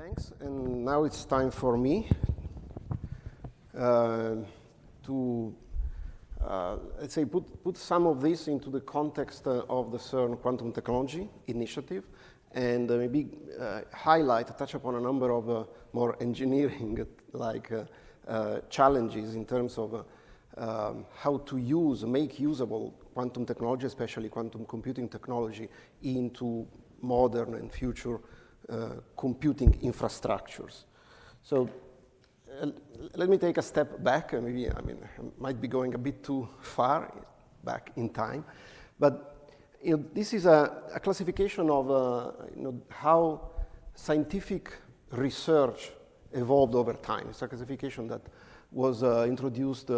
Thanks, and now it's time for me to, let's say, put some of this into the context of the CERN Quantum Technology Initiative, and maybe touch upon a number of more engineering-like challenges in terms of how to make usable quantum technology, especially quantum computing technology, into modern and future computing infrastructures. So let me take a step back. Maybe, I might be going a bit too far back in time, but this is a classification of how scientific research evolved over time. It's a classification that was introduced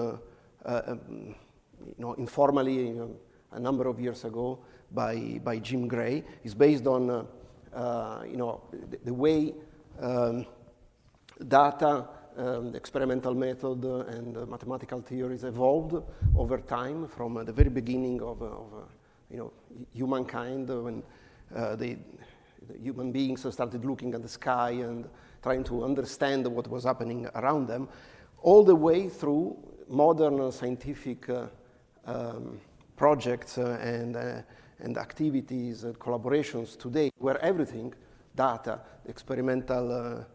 informally a number of years ago by Jim Gray. It's based on the way data, experimental method, and mathematical theories evolved over time from the very beginning of humankind, when the human beings started looking at the sky and trying to understand what was happening around them, all the way through modern scientific projects and activities and collaborations today, where everything, data, experimental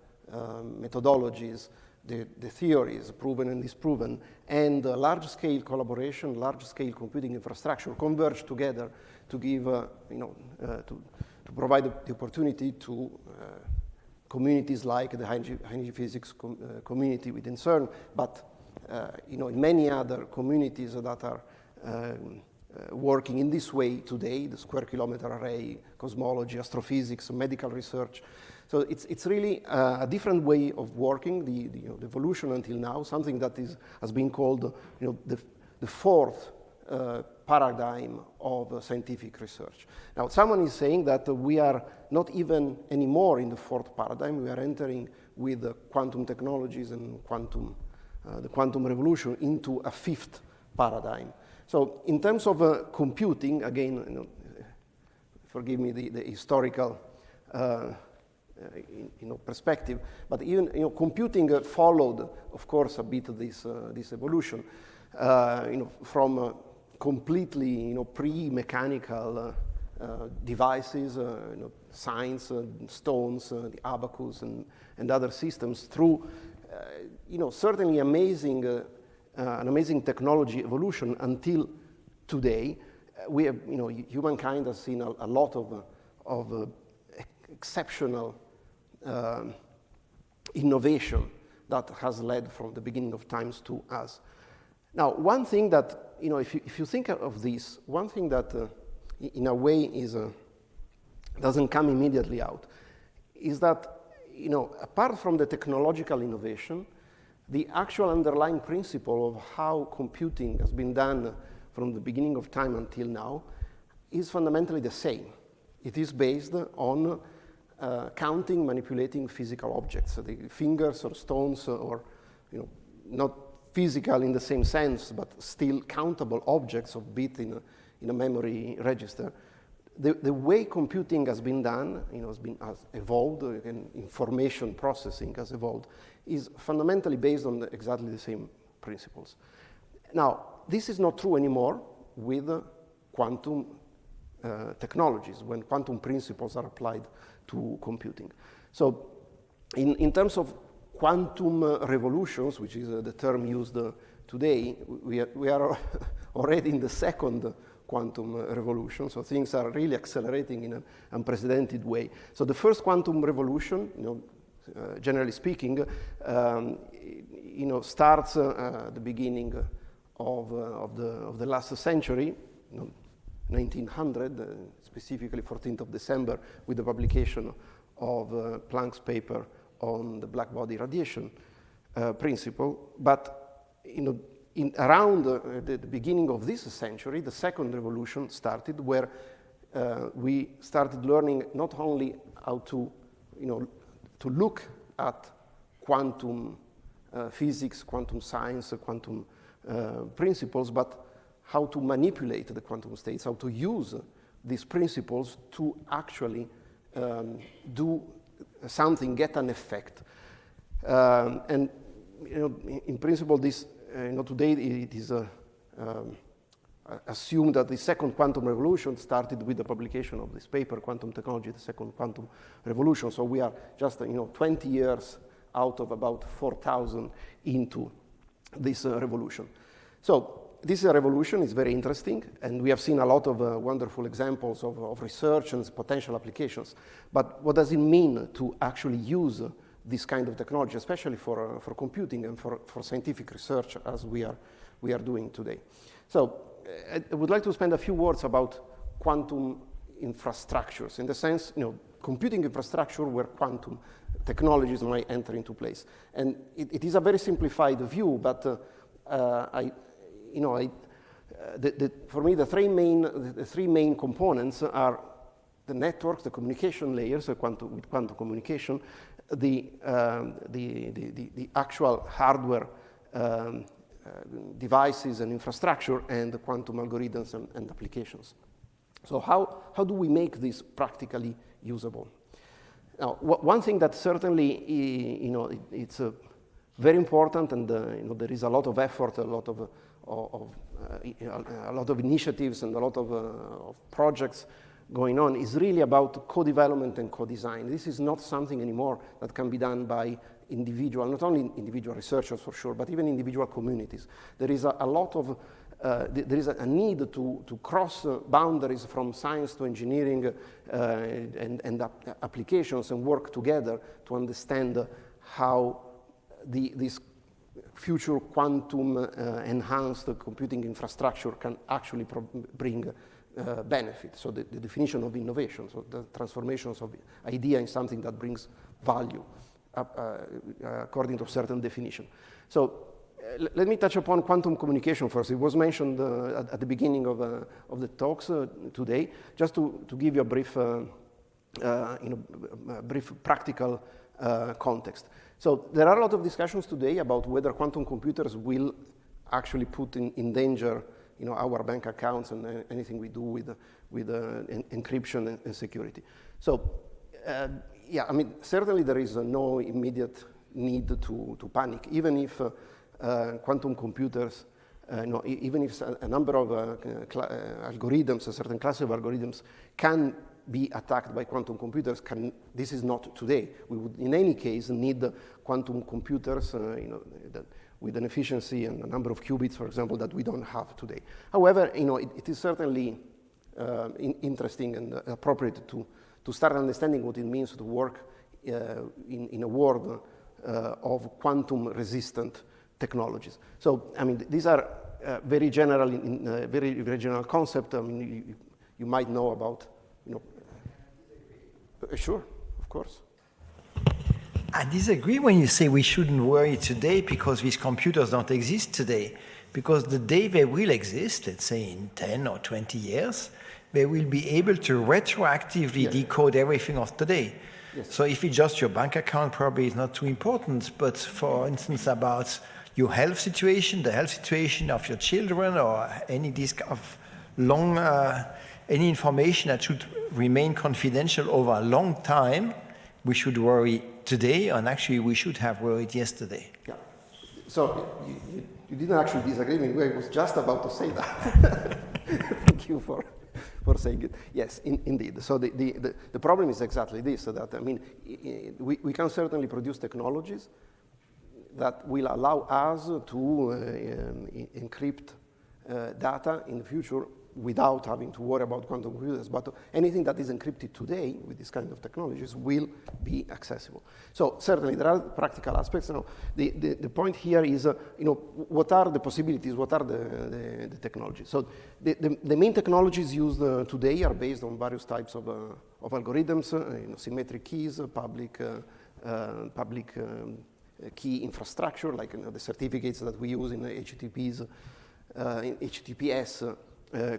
methodologies, the theories, proven and disproven, and large-scale collaboration, large-scale computing infrastructure converge together to give, to provide the opportunity to communities like the high energy physics community within CERN, but in many other communities that are working in this way today, the square kilometer array, cosmology, astrophysics, medical research. So it's really a different way of working, the evolution until now, something that has been called the fourth paradigm of scientific research. Now, someone is saying that we are not even anymore in the fourth paradigm. We are entering with quantum technologies and the quantum revolution into a fifth paradigm. So in terms of computing, again, forgive me the historical perspective, but even computing followed, of course, a bit this evolution from completely pre-mechanical devices, signs, stones, the abacus, and other systems through certainly an amazing technology evolution until today. We have, humankind has seen a lot of exceptional innovation that has led from the beginning of times to us. Now, one thing that, if you think of this, one thing that in a way doesn't come immediately out is that, apart from the technological innovation, the actual underlying principle of how computing has been done from the beginning of time until now is fundamentally the same. It is based on counting, manipulating physical objects, the fingers or stones or, not physical in the same sense, but still countable objects of bit in a memory register. The way computing has been done, has evolved, and information processing has evolved, is fundamentally based on exactly the same principles. Now, this is not true anymore with quantum technologies, when quantum principles are applied to computing. So in terms of quantum revolutions, which is the term used today, we are already in the second quantum revolution, so things are really accelerating in an unprecedented way. So the first quantum revolution, generally speaking, starts at the beginning of the last century, 1900, specifically 14th of December, with the publication of Planck's paper on the black body radiation principle. But around the beginning of this century, the second revolution started, where we started learning not only how to look at quantum physics, quantum science, quantum principles, but how to manipulate the quantum states, how to use these principles to actually do something get an effect. And in principle, this today it is assumed that the second quantum revolution started with the publication of this paper, Quantum Technology, the Second Quantum Revolution. So we are just 20 years out of about 4,000 into this revolution. So this revolution is very interesting, and we have seen a lot of wonderful examples of research and potential applications. But what does it mean to actually use this kind of technology, especially for computing and for scientific research, as we are doing today? So I would like to spend a few words about quantum infrastructures, in the sense, computing infrastructure where quantum technologies might enter into place. And it is a very simplified view, but for me, the three main components are the networks, the communication layers, with quantum communication, the actual hardware devices and infrastructure, and the quantum algorithms and applications. So how do we make this practically usable? Now, one thing that certainly it's very important, and there is a lot of effort, a lot of initiatives, and a lot of projects going on, is really about co-development and co-design. This is not something anymore that can be done by not only individual researchers for sure, but even individual communities. There is there is a need to cross boundaries from science to engineering and applications, and work together to understand how this future quantum enhanced computing infrastructure can actually bring benefit. So the definition of innovation, so the transformations of idea in something that brings value according to a certain definition. So let me touch upon quantum communication first. It was mentioned at the beginning of the talks today, just to give you a brief practical context. So there are a lot of discussions today about whether quantum computers will actually put in danger our bank accounts and anything we do with encryption and security. So yeah, I mean, certainly there is no immediate need to panic, even if quantum computers, even if a number of algorithms, a certain class of algorithms can be attacked by quantum computers. This is not today. We would, in any case, need quantum computers, with an efficiency and a number of qubits, for example, that we don't have today. However, it is certainly interesting and appropriate to start understanding what it means to work in a world of quantum-resistant technologies. So, I mean, these are very general, very general concept. I mean, you might know about, sure, of course. I disagree when you say we shouldn't worry today because these computers don't exist today. Because the day they will exist, let's say in 10 or 20 years, they will be able to retroactively decode everything of today. Yes. So if it's just your bank account, probably it's not too important. But for instance, about your health situation, the health situation of your children, or any any information that should remain confidential over a long time, we should worry today, and actually we should have worried yesterday. Yeah. So you didn't actually disagree with me. I was just about to say that. Thank you for saying it. Yes, indeed. So the problem is exactly this, that, I mean, we can certainly produce technologies that will allow us to encrypt data in the future without having to worry about quantum computers. But anything that is encrypted today with this kind of technologies will be accessible. So certainly there are practical aspects. Now, the point here is, what are the possibilities? What are the technologies? So the main technologies used today are based on various types of algorithms, symmetric keys, public key infrastructure, like the certificates that we use in HTTPS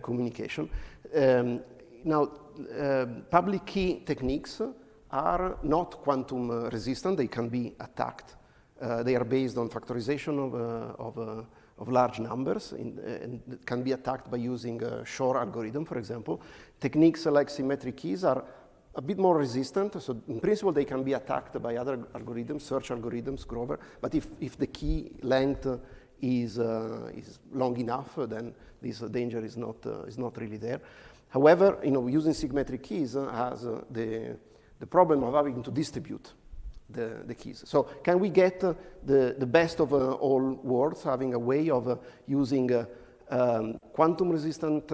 communication. Now, public key techniques are not quantum resistant. They can be attacked. They are based on factorization of large numbers and can be attacked by using a Shor algorithm, for example. Techniques like symmetric keys are a bit more resistant. So in principle, they can be attacked by other algorithms, search algorithms, Grover. But if the key length is long enough, then this danger is not really there. However, using symmetric keys has the problem of having to distribute the keys. So can we get the best of all worlds, having a way of using quantum-resistant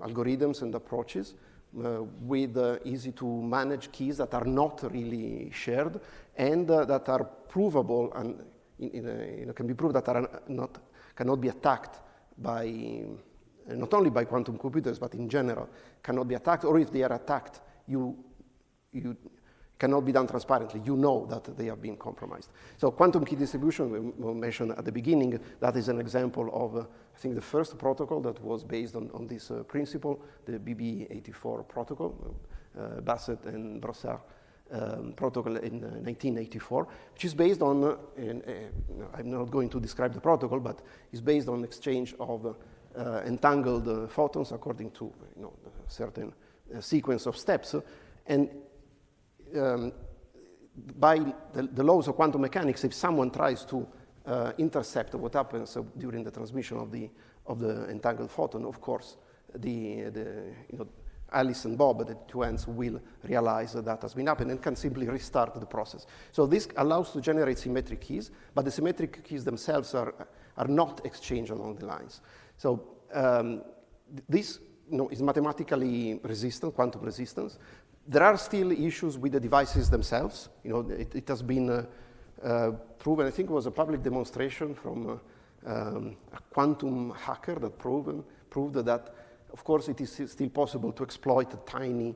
algorithms and approaches with easy-to-manage keys that are not really shared and that are provable and can be proved that cannot be attacked by not only by quantum computers but in general cannot be attacked, or if they are attacked, you cannot be done transparently. You know that they have been compromised. So quantum key distribution, we mentioned at the beginning, that is an example of, I think, the first protocol that was based on this principle, the BB84 protocol, Bassett and Brossard protocol in 1984, which is based on, I'm not going to describe the protocol, but is based on exchange of entangled photons according to a certain sequence of steps. And by the laws of quantum mechanics, if someone tries to intercept what happens during the transmission of the entangled photon, of course, Alice and Bob, the two ends, will realize that has been happening and can simply restart the process. So this allows to generate symmetric keys, but the symmetric keys themselves are not exchanged along the lines. So this is mathematically resistant, quantum resistance. There are still issues with the devices themselves. It has been proven, I think it was a public demonstration from a quantum hacker that proved that, of course, it is still possible to exploit tiny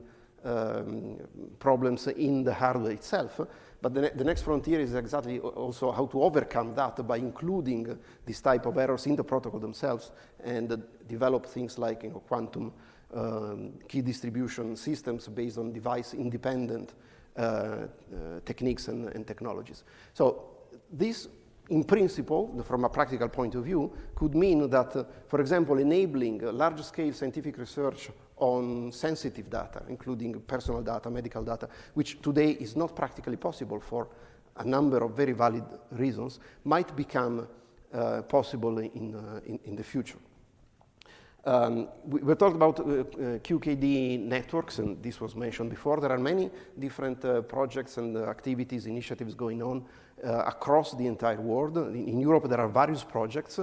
problems in the hardware itself. But the next frontier is exactly also how to overcome that by including this type of errors in the protocol themselves and develop things like quantum key distribution systems based on device-independent techniques and technologies. So this, in principle, from a practical point of view, could mean that, for example, enabling large-scale scientific research on sensitive data, including personal data, medical data, which today is not practically possible for a number of very valid reasons, might become possible in the future. We talked about QKD networks, and this was mentioned before. There are many different projects and activities, initiatives going on across the entire world. In Europe, there are various projects.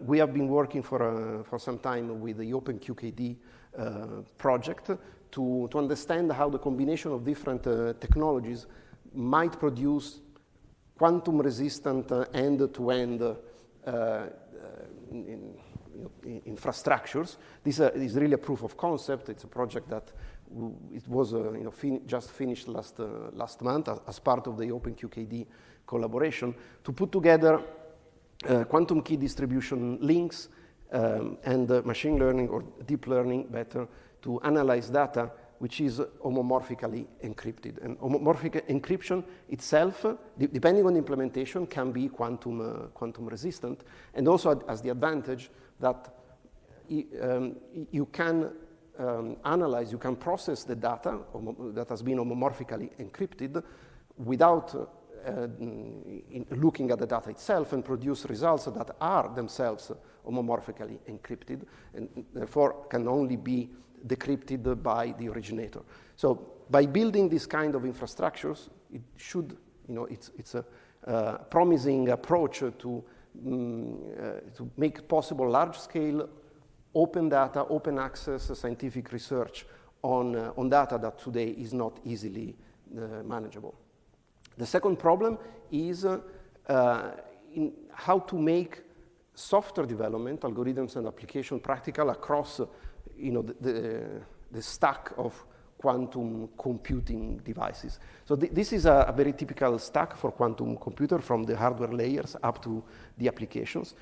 We have been working for some time with the Open QKD project to understand how the combination of different technologies might produce quantum-resistant end-to-end infrastructures. This is really a proof of concept. It's a project that it was just finished last month as part of the OpenQKD collaboration to put together quantum key distribution links and machine learning or deep learning better to analyze data which is homomorphically encrypted. And homomorphic encryption itself, depending on the implementation, can be quantum resistant, and also has the advantage that you can analyze, you can process the data that has been homomorphically encrypted without looking at the data itself and produce results that are themselves homomorphically encrypted and therefore can only be decrypted by the originator. So by building this kind of infrastructures, it should, it's a promising approach to make possible large-scale open data, open access scientific research on data that today is not easily manageable. The second problem is in how to make software development, algorithms and application practical across the stack of quantum computing devices. So this is a very typical stack for quantum computer, from the hardware layers up to the applications.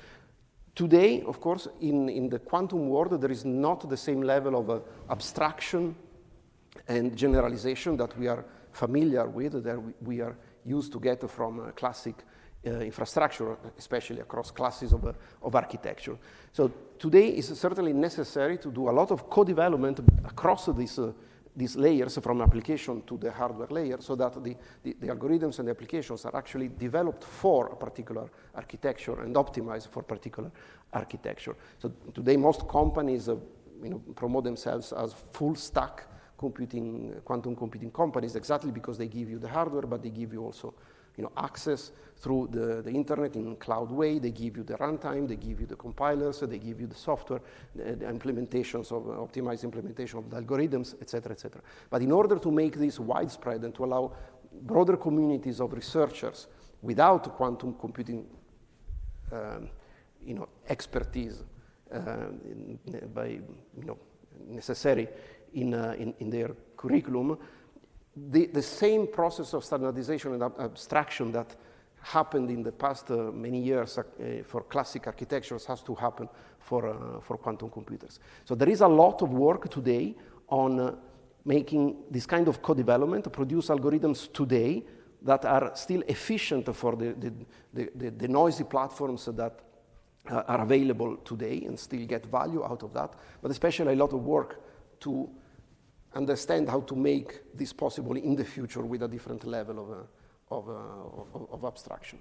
Today, of course, in the quantum world, there is not the same level of abstraction and generalization that we are familiar with, that we are used to get from classic infrastructure, especially across classes of architecture. So today is certainly necessary to do a lot of co-development across these these layers from application to the hardware layer so that the algorithms and the applications are actually developed for a particular architecture and optimized for particular architecture. So today most companies promote themselves as full stack computing, quantum computing companies exactly because they give you the hardware, but they give you also access through the internet in cloud way. They give you the runtime, they give you the compilers, they give you the software, the implementations of optimized implementation of the algorithms, et cetera, et cetera. But in order to make this widespread and to allow broader communities of researchers without quantum computing expertise necessary in their curriculum, the same process of standardization and abstraction that happened in the past many years for classic architectures has to happen for quantum computers. So there is a lot of work today on making this kind of co-development, produce algorithms today that are still efficient for the noisy platforms that are available today and still get value out of that, but especially a lot of work to understand how to make this possible in the future with a different level of abstraction.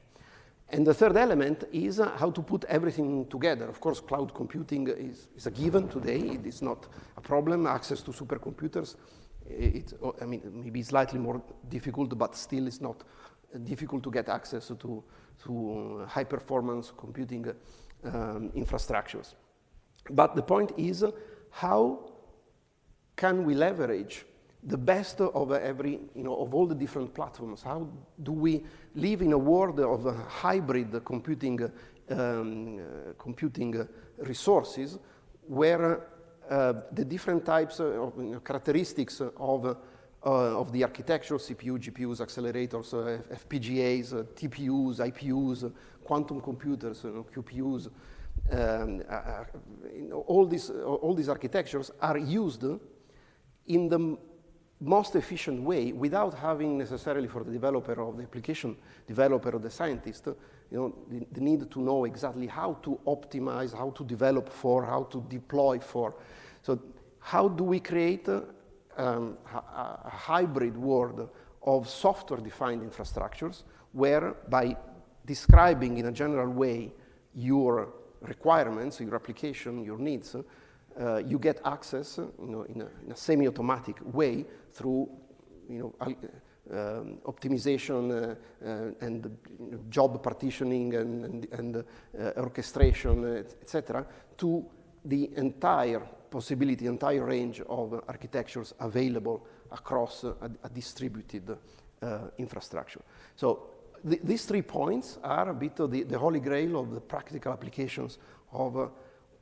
And the third element is how to put everything together. Of course, cloud computing is a given today. It is not a problem. Access to supercomputers, maybe slightly more difficult, but still it's not difficult to get access to high-performance computing infrastructures. But the point is, how can we leverage the best of of all the different platforms? How do we live in a world of hybrid computing resources where the different types of characteristics of the architecture, CPU, GPUs, accelerators, FPGAs, TPUs, IPUs, quantum computers, QPUs, all these architectures are used in the most efficient way without having necessarily for the developer of the application, developer or the scientist, the need to know exactly how to optimize, how to develop for, how to deploy for. So how do we create a hybrid world of software-defined infrastructures where by describing in a general way your requirements, your application, your needs, you get access in a semi-automatic way through optimization and job partitioning and orchestration, etc., to the entire possibility, entire range of architectures available across a distributed infrastructure. So these 3 points are a bit of the holy grail of the practical applications of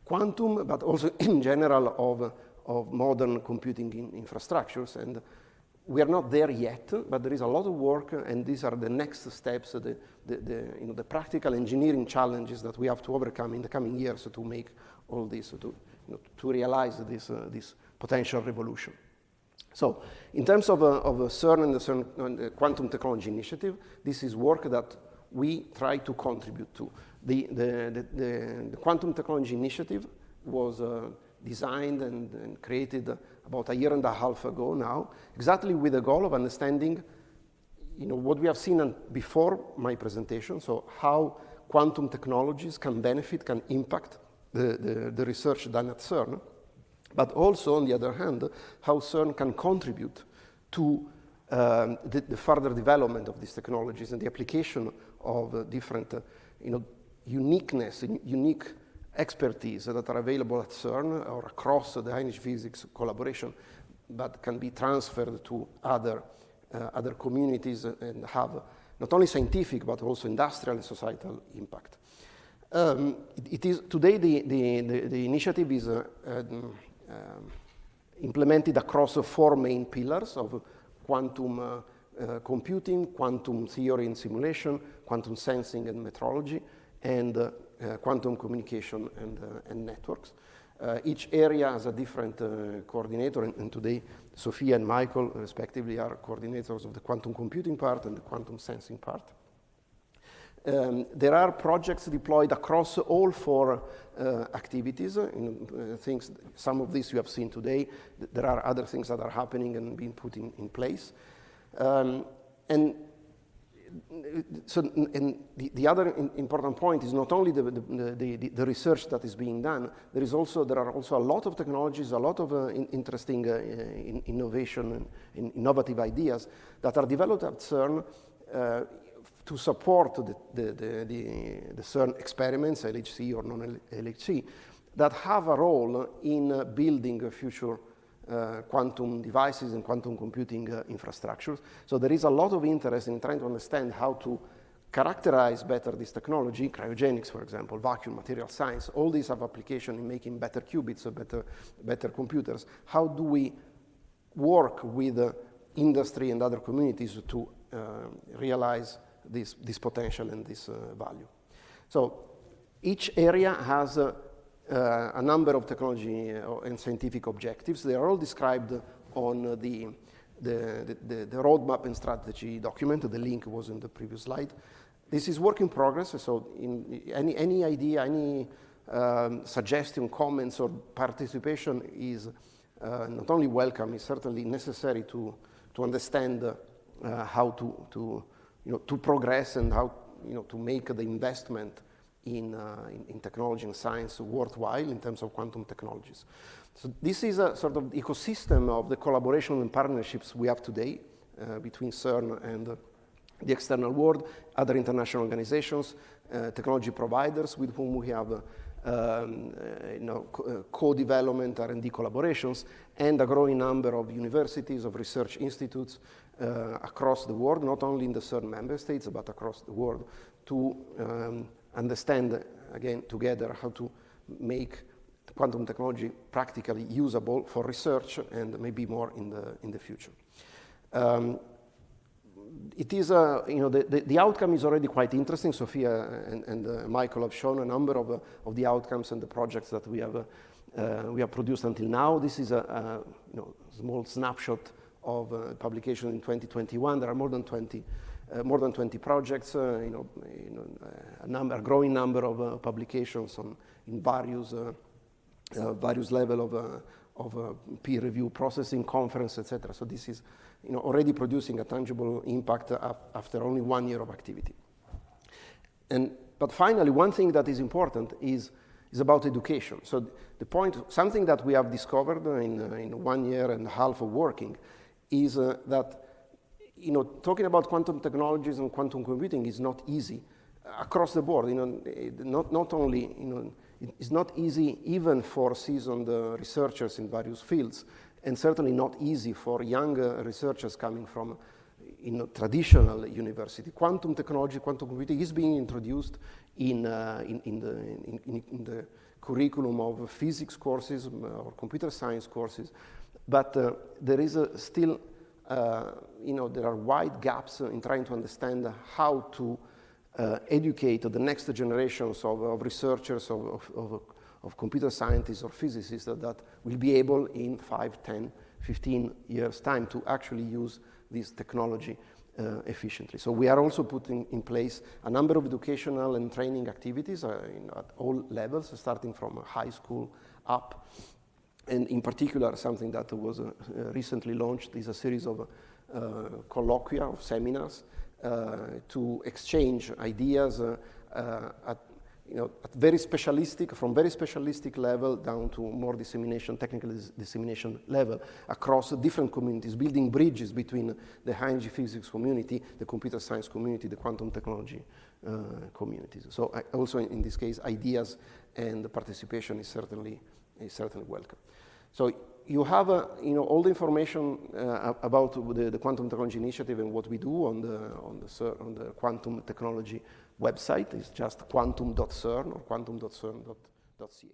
quantum, but also in general of modern computing infrastructures. And we are not there yet, but there is a lot of work, and these are the next steps, the practical engineering challenges that we have to overcome in the coming years to make all this, to realize this potential revolution. So in terms of CERN and the CERN Quantum Technology Initiative, this is work that we try to contribute to. The Quantum Technology Initiative was designed and created about 1.5 years ago now, exactly with the goal of understanding what we have seen before my presentation, so how quantum technologies can benefit, can impact the research done at CERN, but also, on the other hand, how CERN can contribute to the further development of these technologies and the application of different uniqueness, unique expertise that are available at CERN or across the Heinrich Physics collaboration, but can be transferred to other communities and have not only scientific but also industrial and societal impact. It is today the initiative is implemented across 4 main pillars of quantum computing, quantum theory and simulation, quantum sensing and metrology, and quantum communication and networks. Each area has a different coordinator, and today Sophia and Michael respectively are coordinators of the quantum computing part and the quantum sensing part. There are projects deployed across all 4 activities. Things, some of these you have seen today. There are other things that are happening and being put in place. And the other important point is not only the research that is being done, there are also a lot of technologies, a lot of interesting innovation and innovative ideas that are developed at CERN to support the CERN experiments, LHC or non-LHC, that have a role in building future quantum devices and quantum computing infrastructures. So there is a lot of interest in trying to understand how to characterize better this technology, cryogenics, for example, vacuum, material science. All these have application in making better qubits, better computers. How do we work with industry and other communities to realize this potential and this value? So each area has a number of technology and scientific objectives. They are all described on the roadmap and strategy document. The link was in the previous slide. This is work in progress, so any idea, any suggestion, comments, or participation is not only welcome, is certainly necessary to understand how to progress and how to make the investment in technology and science worthwhile in terms of quantum technologies. So this is a sort of ecosystem of the collaboration and partnerships we have today between CERN and the external world, other international organizations, technology providers with whom we have co-development, R&D collaborations, and a growing number of universities, of research institutes across the world, not only in the CERN member states, but across the world, to understand, again, together how to make quantum technology practically usable for research and maybe more in the future. It is, the outcome is already quite interesting. Sophia and Michael have shown a number of the outcomes and the projects that we have produced until now. This is a small snapshot of publication in 2021. There are more than 20 projects, a growing number of publications in various level of peer review processing, conference, etc. So this is already producing a tangible impact after only 1 year of activity. But finally, one thing that is important is about education. So the point, something that we have discovered in 1 year and a half of working, is that talking about quantum technologies and quantum computing is not easy across the board. Not only it's not easy even for seasoned researchers in various fields, and certainly not easy for young researchers coming from traditional university. Quantum technology, quantum computing is being introduced in the curriculum of physics courses or computer science courses, but there is still there are wide gaps in trying to understand how to educate the next generations of researchers, of computer scientists or physicists that will be able in 5, 10, 15 years' time to actually use this technology efficiently. So we are also putting in place a number of educational and training activities at all levels, starting from high school up. And in particular, something that was recently launched is a series of colloquia, of seminars, to exchange ideas at very specialistic, from very specialistic level down to more dissemination, technical dissemination level across different communities, building bridges between the high-energy physics community, the computer science community, the quantum technology communities. So also in this case, ideas and participation is certainly welcome. So you have all the information about the Quantum Technology Initiative and what we do on the Quantum Technology website. It's just quantum.cern or quantum.cern.ch.